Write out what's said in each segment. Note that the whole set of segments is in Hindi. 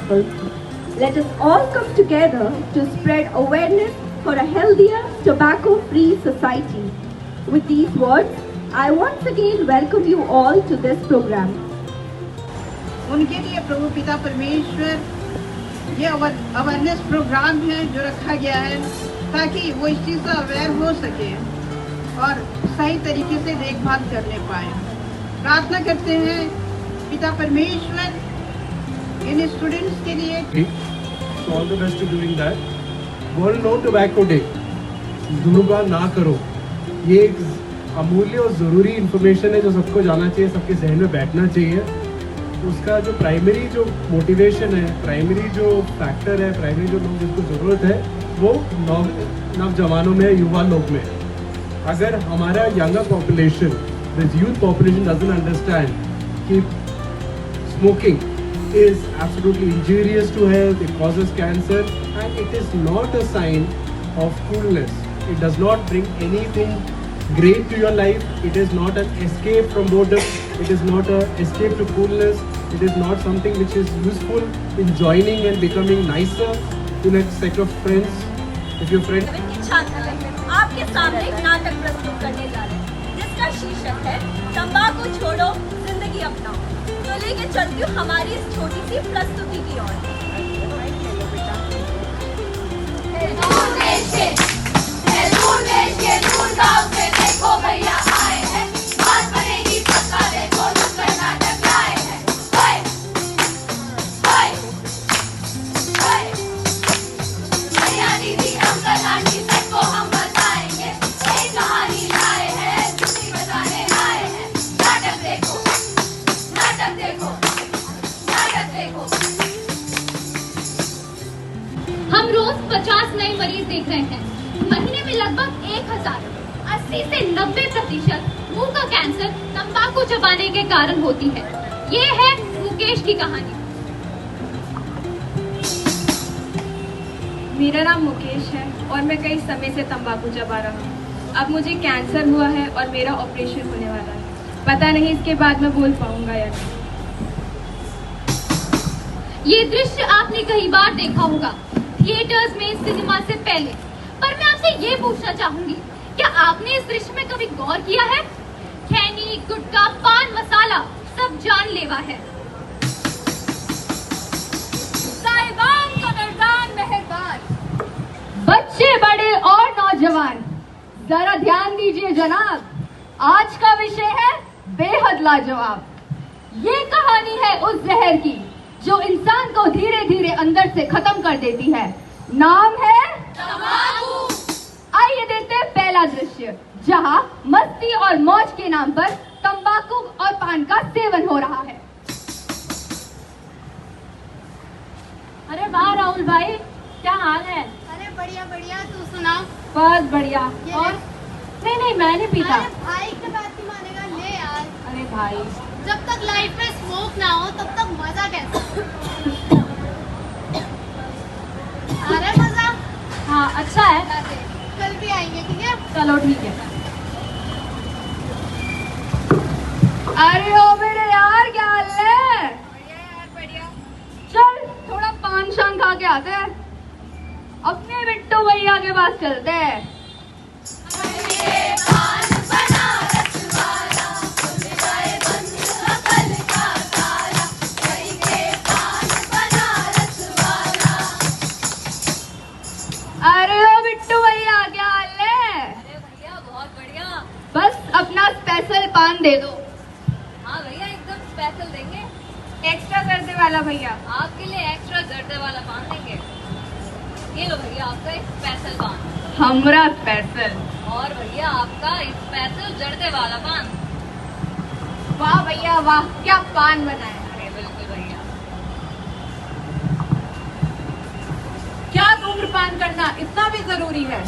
Let us all come together to spread awareness for a healthier, tobacco-free society. With these words, I once again welcome you all to this program. उनके लिए प्रभु पिता परमेश्वर ये अवेयरनेस प्रोग्राम है जो रखा गया है ताकि वो इस चीज़ से अवेयर हो सके और सही तरीके से देखभाल करने पाए। प्रार्थना करते हैं पिता परमेश्वर इन स्टूडेंट्स के लिए। All the best to doing that. World No Tobacco Day. धूम्रपान ना करो। ये एक अमूल्य और ज़रूरी इन्फॉर्मेशन है जो सबको जाना चाहिए, सबके जहन में बैठना चाहिए। उसका जो प्राइमरी जो मोटिवेशन है, प्राइमरी जो फैक्टर है, प्राइमरी जो लोग जिसको ज़रूरत है वो नौजवानों में, युवा लोग में। अगर हमारा younger population, this youth population doesn't understand कि smoking is absolutely injurious to health, it causes cancer, and it is not a sign of coolness. It does not bring anything great to your life. It is not an escape from boredom. It is not an escape to coolness. It is not something which is useful in joining and becoming nicer in a set of friends. If your friend आपके सामने एक नाटक प्रस्तुत करने जा रहे हैं जिसका शीर्षक है तंबाकू छोड़ो जिंदगी अपनाओ। तो लेके चलती हूँ हमारी इस छोटी सी प्रस्तुति की ओर। देखो भैया आए हैं, बात बनेगी पक्का, देखो नुक्कड़ नाटक लाए हैं। हाय हाय हाय, भैया दीदी अंकल आंटी सबको हम बताएंगे, एक कहानी लाए हैं, खुशी बजाने आए हैं। नाटक देखो, नाटक देखो, नाटक देखो। हम रोज 50 नए मरीज देख रहे हैं। महीने में लगभग 1000, 80 से 90% मुंह का कैंसर तंबाकू चबाने के कारण होती है। ये है मुकेश की कहानी। मेरा नाम मुकेश है और मैं कई समय से तंबाकू चबा रहा हूँ। अब मुझे कैंसर हुआ है और मेरा ऑपरेशन होने वाला है। पता नहीं इसके बाद मैं बोल पाऊंगा या नहीं। ये दृश्य आपने कई बार देखा होगा थिएटर्स में, सिनेमा से पहले। पर मैं आपसे ये पूछना चाहूंगी, क्या आपने इस दृश्य में कभी गौर किया है? खैनी, गुटखा, पान मसाला सब जानलेवा है। साहिबान, कदरदान, मेहरबान, बच्चे, बड़े और नौजवान, जरा ध्यान दीजिए जनाब, आज का विषय है बेहद लाजवाब। ये कहानी है उस जहर की जो इंसान को धीरे धीरे अंदर से खत्म कर देती है। नाम है तंबाकू। आइए देखते हैं पहला दृश्य, जहां मस्ती और मौज के नाम पर तंबाकू और पान का सेवन हो रहा है। अरे वाह राहुल भाई, क्या हाल है? अरे बढ़िया बढ़िया, तू सुना? बस बढ़िया। और नहीं मैं नहीं पीता। अरे भाई की बात नहीं मानेगा, ले यार। अरे भाई, जब तक लाइफ में स्मोक ना हो तब तक मजा कैसे? अरे मजा। हाँ अच्छा है, कल भी आएंगे, ठीक है? चलो ठीक है। अरे ओ मेरे यार, क्या हाल है? बढ़िया यार, बढ़िया। चल थोड़ा पान शान खा के आते हैं, अपने बिट्टू भैया के पास चलते हैं। अरे ओ बिट्टू भैया, क्या हाल है? अरे भैया बहुत बढ़िया। बस अपना स्पेशल पान दे दो। हाँ भैया, एकदम स्पेशल देंगे। एक्स्ट्रा जर्दे वाला भैया। आपके लिए एक्स्ट्रा जर्दे वाला पान देंगे। ये लो भैया आपका एक स्पेशल पान। हमरा स्पेशल। और भैया आपका स्पेशल जर्दे वाला पान। वाह भैया वाह, क्या पान बनाया। अरे बिल्कुल भैया। क्या धूम्रपान करना इतना भी जरूरी है?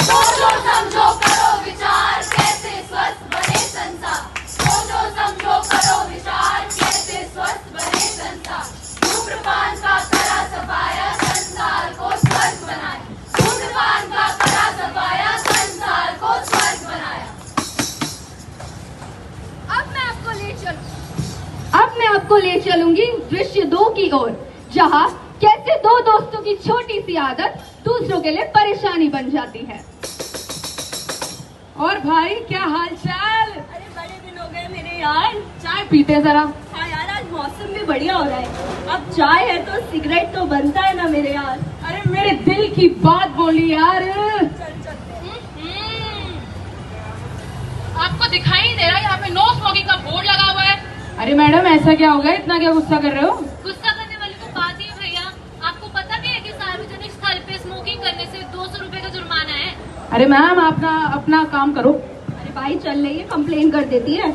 सोचो समझो करो विचार, कैसे स्वस्थ बने संसार। सोचो समझो करो विचार, कैसे स्वस्थ बने संसार। धूम्रपान का करा सफाया, संसार को स्वस्थ बनाया। धूम्रपान का करा सफाया, संसार को स्वस्थ बनाया। अब मैं आपको ले चलूं। अब मैं आपको ले चलूंगी दृश्य 2 की ओर, जहाँ कैसे दो दोस्तों की छोटी सी आदत दूसरों के लिए परेशानी बन जाती है। और भाई क्या हाल चाल? अरे बड़े दिन हो गए मेरे यार। चाय पीते जरा। हाँ यार, आज मौसम भी बढ़िया हो रहा है। अब चाय है तो सिगरेट तो बनता है ना मेरे यार। अरे मेरे दिल की बात बोली यार। आपको दिखाई नहीं दे रहा यहाँ पे नो स्मोकिंग का बोर्ड लगा हुआ है? अरे मैडम ऐसा क्या हो गया, इतना क्या गुस्सा कर रहे हो? गुस्सा करने वाली तो बात ही है भैया। आपको पता भी है कि सार्वजनिक स्थल पे स्मोकिंग करने से 200 रुपए का जुर्माना है। अरे मैम आप अपना काम करो। अरे भाई चल रही है, कंप्लेन कर देती है।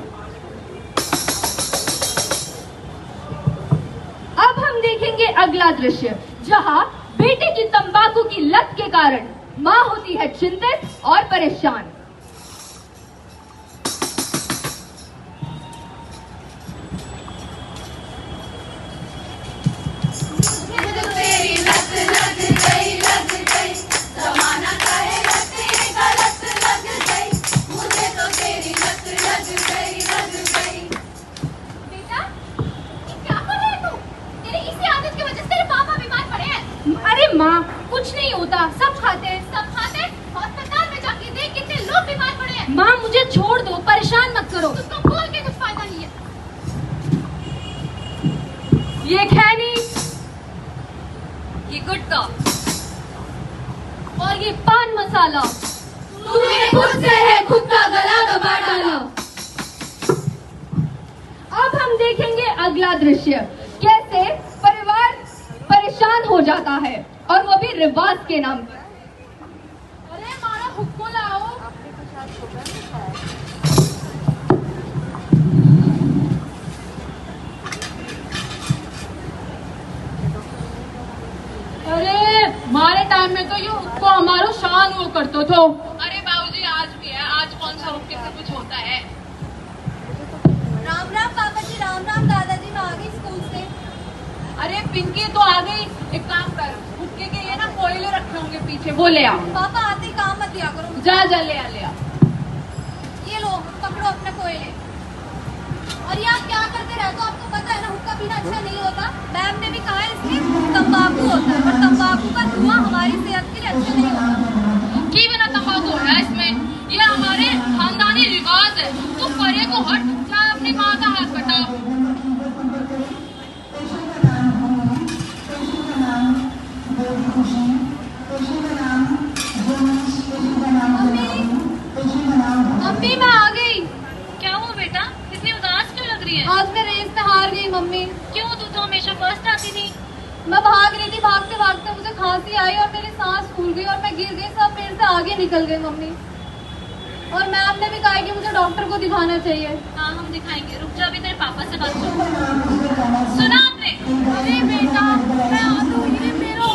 अब हम देखेंगे अगला दृश्य, जहाँ बेटे की तंबाकू की लत के कारण माँ होती है चिंतित और परेशान। मुझे तो तेरी लत लग गई, जमाना चाहे लत गलत लग गई, मुझे तो तेरी लत लग गई। बेटा, क्या कर रहे तू? तेरी इसी आदत की वजह से तेरे पापा बीमार पड़े हैं। अरे माँ, कुछ नहीं होता, सब खाते हैं। सब खाते हैं? अस्पताल में जाके देख कितने लोग बीमार पड़े हैं। माँ मुझे छोड़ दो, परेशान मत करो। तुमको बोल के कुछ फायदा नहीं है। ये खैनी, ये गुटखा और ये पान मसाला, तूने खुद से है खुद का गला दबा डाला। अब हम देखेंगे अगला दृश्य, कैसे परिवार परेशान हो जाता है और वो भी रिवाज के नाम पर। अरे हमारा हुक्को लाओ। अरे हमारे टाइम में तो ये उसको हमारो शान वो करतो थो। अरे बाबूजी आज भी है, आज कौन सा हुक्के से कुछ होता है? राम राम पापा जी, राम राम दादाजी, मैं आ गई स्कूल से। अरे पिंकी तो आ गई, एक काम कर, हुक्के के लिए ना कोयले रखे होंगे पीछे, वो ले आ। पापा आते ही काम मत दिया करो। जा जा ले आ। ये लो पकड़ो अपने कोयले। और ये आप क्या करते रहते हो? आपको पता है ना हुक्का पीना अच्छा नहीं होता। मैम ने भी कहा है इसमें तंबाकू होता है, और तंबाकू का धुआं हमारी सेहत के लिए अच्छा नहीं होता। की बिना तंबाकू है इसमें? ये हमारे खानदानी रिवाज है। तू परे को हट, जा अपनी माँ का हाथ बटा। मम्मी मैं आ गई। क्या हुआ बेटा, इतनी उदास क्यों लग रही है? आज मैं रेस में हार गई मम्मी। क्यों, तू तो हमेशा फर्स्ट आती थी। मैं भाग रही थी, भागते भागते मुझे खांसी आई और मेरी सांस फूल गई और मैं गिर गई। सब मेरे से आगे निकल गए मम्मी। और मैम ने भी कहा कि मुझे डॉक्टर को दिखाना चाहिए। हाँ हम दिखाएंगे, रुक जा, अभी तेरे पापा से बात करो। सुना आपने? अरे बेटा मैं आ तो ये मेरा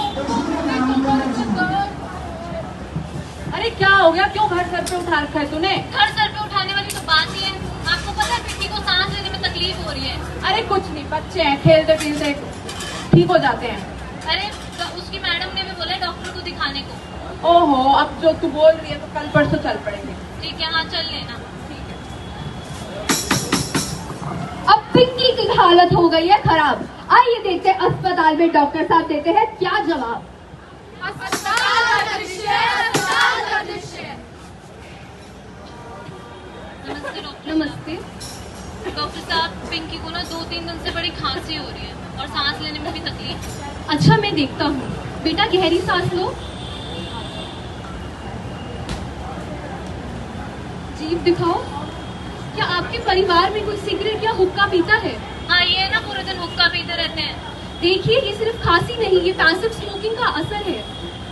अरे क्या हो गया, क्यों घर सर पे उठा रखा है तूने? घर सर पे उठाने वाली तो बात ही है। आपको पता है पिंकी को सांस लेने में तकलीफ हो रही है। अरे कुछ नहीं, बच्चे हैं, खेलते खेलते ठीक हो जाते हैं। अरे तो उसकी मैडम ने भी बोला डॉक्टर को दिखाने को। ओहो, अब जो तू बोल रही है तो कल परसों चल पड़ेंगे। ठीक है, हाँ चल लेना। अब पिंकी की हालत हो गई है खराब। आइए देखते हैं अस्पताल में डॉक्टर साहब देते हैं क्या जवाब। नमस्ते डॉक्टर। नमस्ते। डॉक्टर साहब, पिंकी को ना 2-3 दिन से बड़ी खांसी हो रही है और सांस लेने में भी तकलीफ। अच्छा मैं देखता हूँ। बेटा गहरी सांस लो, जीभ दिखाओ। क्या आपके परिवार में कोई सिगरेट या हुक्का पीता है? हाँ ये ना पूरे दिन हुक्का पीते रहते हैं। देखिए ये सिर्फ खांसी नहीं, ये पैसिव स्मोकिंग का असर है।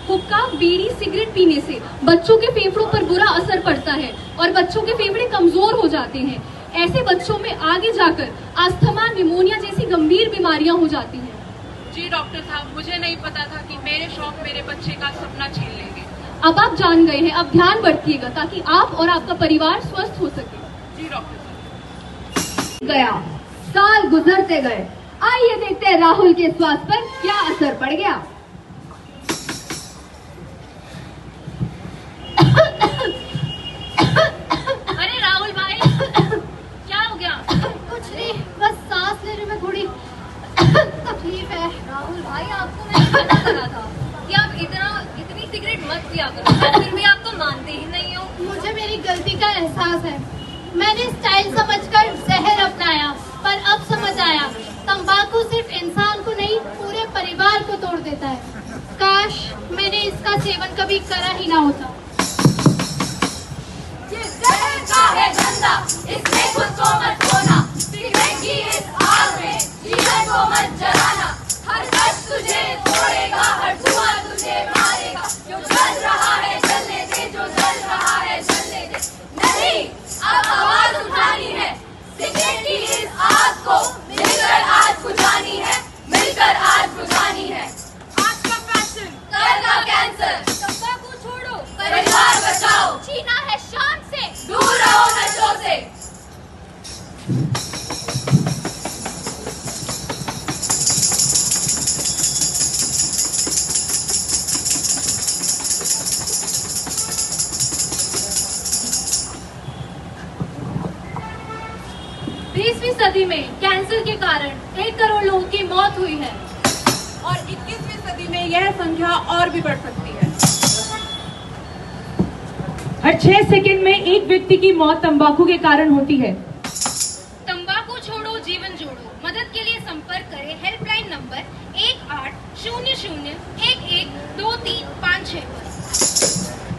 हुक्का, बीड़ी, सिगरेट पीने से बच्चों के फेफड़ों पर बुरा असर पड़ता है और बच्चों के फेफड़े कमजोर हो जाते हैं। ऐसे बच्चों में आगे जाकर अस्थमा, निमोनिया जैसी गंभीर बीमारियां हो जाती हैं। जी डॉक्टर साहब, मुझे नहीं पता था कि मेरे शौक मेरे बच्चे का सपना छीन लेंगे। अब आप जान गए हैं, अब ध्यान बरतिएगा ताकि आप और आपका परिवार स्वस्थ हो सके। जी डॉक्टर साहब। गया, साल गुजरते गए। आइए देखते हैं राहुल के स्वास्थ्य पर क्या असर पड़ गया। अरे राहुल भाई, क्या हो गया? कुछ नहीं, बस सांस लेने में थोड़ी भाई आपको मैंने मना करा था कि आप इतनी सिगरेट मत पिया करो, फिर भी आप तो मानते ही नहीं हो। मुझे मेरी गलती का एहसास है। मैंने स्टाइल समझकर जहर अपनाया, पर अब समझ आया तंबाकू सिर्फ इंसान को नहीं पूरे परिवार को तोड़ देता है। काश मैंने इसका सेवन कभी करा ही ना होता। ये जहर का है गंदा, इसमें खुद को मत खोना, सिगरेट की इस आग में जीवन को मत जलाना। हर कष्ट तुझे तोड़ेगा, हर धुआं तुझे मारेगा। जो जल रहा है जलने दे, जो जल रहा है जलने दे। नहीं, अब आवाज उठानी है, सिगरेट की इस आग को मिलकर आज बुझानी है, मिलकर आज बुझानी है। आज का फैशन, कल का कैंसर, तंबाकू छोड़ो, परिवार बचाओ, जीना है शान से, दूर रहो नशों से। सदी में कैंसर के कारण 1 करोड़ लोगों की मौत हुई है और 21वीं सदी में यह संख्या और भी बढ़ सकती है। हर 6 सेकंड में एक व्यक्ति की मौत तंबाकू के कारण होती है। तंबाकू छोड़ो जीवन जोड़ो, मदद के लिए संपर्क करें हेल्पलाइन नंबर 1800112356 पर।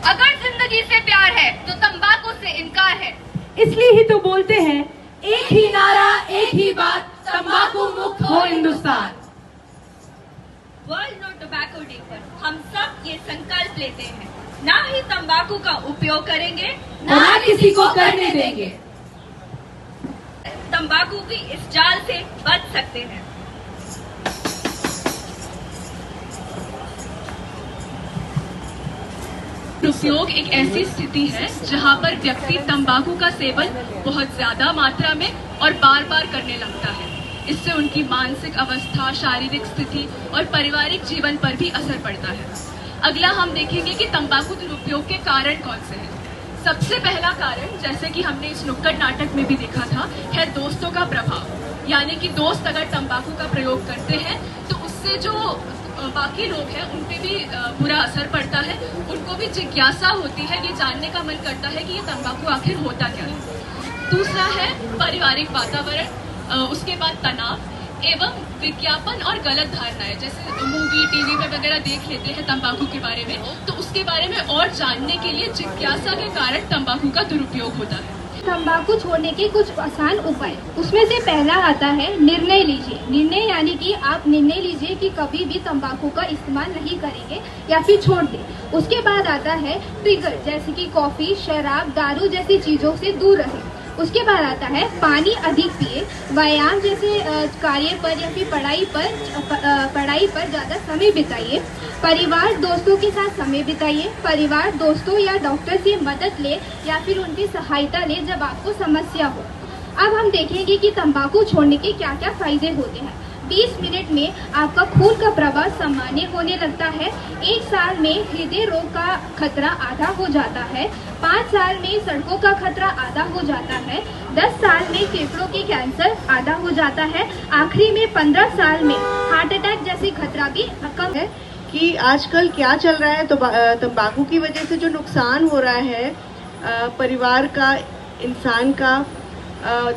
अगर जिंदगी से प्यार है तो तंबाकू से इनकार है। इसलिए ही तो बोलते हैं एक ही नारा एक ही बात, तंबाकू मुक्त हो Hindustan. World no tobacco day पर हम सब ये संकल्प लेते हैं, ना ही तंबाकू का उपयोग करेंगे, ना किसी को करने देंगे। तंबाकू की इस जाल से बच सकते हैं। उपयोग एक ऐसी स्थिति है जहां पर व्यक्ति तंबाकू का सेवन बहुत ज्यादा मात्रा में और बार बार करने लगता है। इससे उनकी मानसिक अवस्था, शारीरिक स्थिति और पारिवारिक जीवन पर भी असर पड़ता है। अगला हम देखेंगे कि तंबाकू दुरुपयोग के कारण कौन से हैं। सबसे पहला कारण, जैसे कि हमने इस नुक्कड़ नाटक में भी देखा था, है दोस्तों का प्रभाव। यानी कि दोस्त अगर तंबाकू का प्रयोग करते हैं तो उससे जो बाकी लोग हैं उन पे भी बुरा असर पड़ता है। उनको भी जिज्ञासा होती है, ये जानने का मन करता है कि ये तंबाकू आखिर होता क्या है। दूसरा है पारिवारिक वातावरण, उसके बाद तनाव एवं विज्ञापन और गलत धारणाएं, जैसे मूवी टीवी पे वगैरह देख लेते हैं तंबाकू के बारे में, तो उसके बारे में और जानने के लिए जिज्ञासा के कारण तंबाकू का दुरुपयोग होता है। तंबाकू छोड़ने के कुछ आसान उपाय, उसमें से पहला आता है निर्णय लीजिए। निर्णय यानी कि आप निर्णय लीजिए कि कभी भी तंबाकू का इस्तेमाल नहीं करेंगे या फिर छोड़ दें। उसके बाद आता है ट्रिगर, जैसे कि कॉफी, शराब, दारू जैसी चीजों से दूर रहें। उसके बाद आता है पानी अधिक पिए, व्यायाम जैसे कार्य पर या फिर पढ़ाई पर ज़्यादा समय बिताइए, परिवार दोस्तों के साथ समय बिताइए, परिवार दोस्तों या डॉक्टर से मदद ले या फिर उनकी सहायता ले जब आपको समस्या हो। अब हम देखेंगे कि तंबाकू छोड़ने के क्या क्या फायदे होते हैं। 20 मिनट में आपका खून का प्रवाह सामान्य होने लगता है। 1 साल में हृदय रोग का खतरा आधा हो जाता है। 5 साल में सड़कों का खतरा आधा हो जाता है। 10 साल में फेफड़ों के कैंसर आधा हो जाता है। आखिरी में 15 साल में हार्ट अटैक जैसे खतरा भी कम है। कि आजकल क्या चल रहा है, तो तंबाकू की वजह से जो नुकसान हो रहा है परिवार का, इंसान का,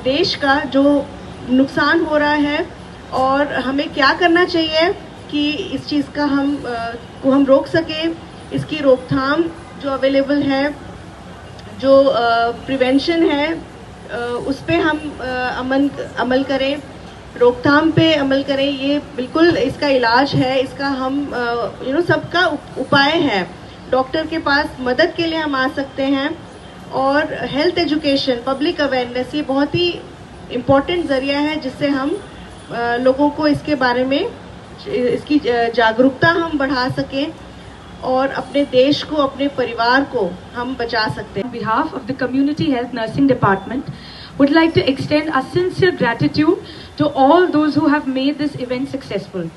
देश का जो नुकसान हो रहा है, और हमें क्या करना चाहिए कि इस चीज़ का हम रोक सकें। इसकी रोकथाम जो अवेलेबल है, जो प्रिवेंशन है, उस पे हम अमल करें, रोकथाम पे अमल करें। ये बिल्कुल इसका इलाज है, इसका हम सबका उपाय है। डॉक्टर के पास मदद के लिए हम आ सकते हैं, और हेल्थ एजुकेशन, पब्लिक अवेयरनेस, ये बहुत ही इम्पोर्टेंट ज़रिया है जिससे हम लोगों को इसके बारे में, इसकी जागरूकता हम बढ़ा सकें और अपने देश को, अपने परिवार को हम बचा सकते हैं। On behalf of the Community Health Nursing Department, would like to extend our sincere gratitude to all those who have made this event successful.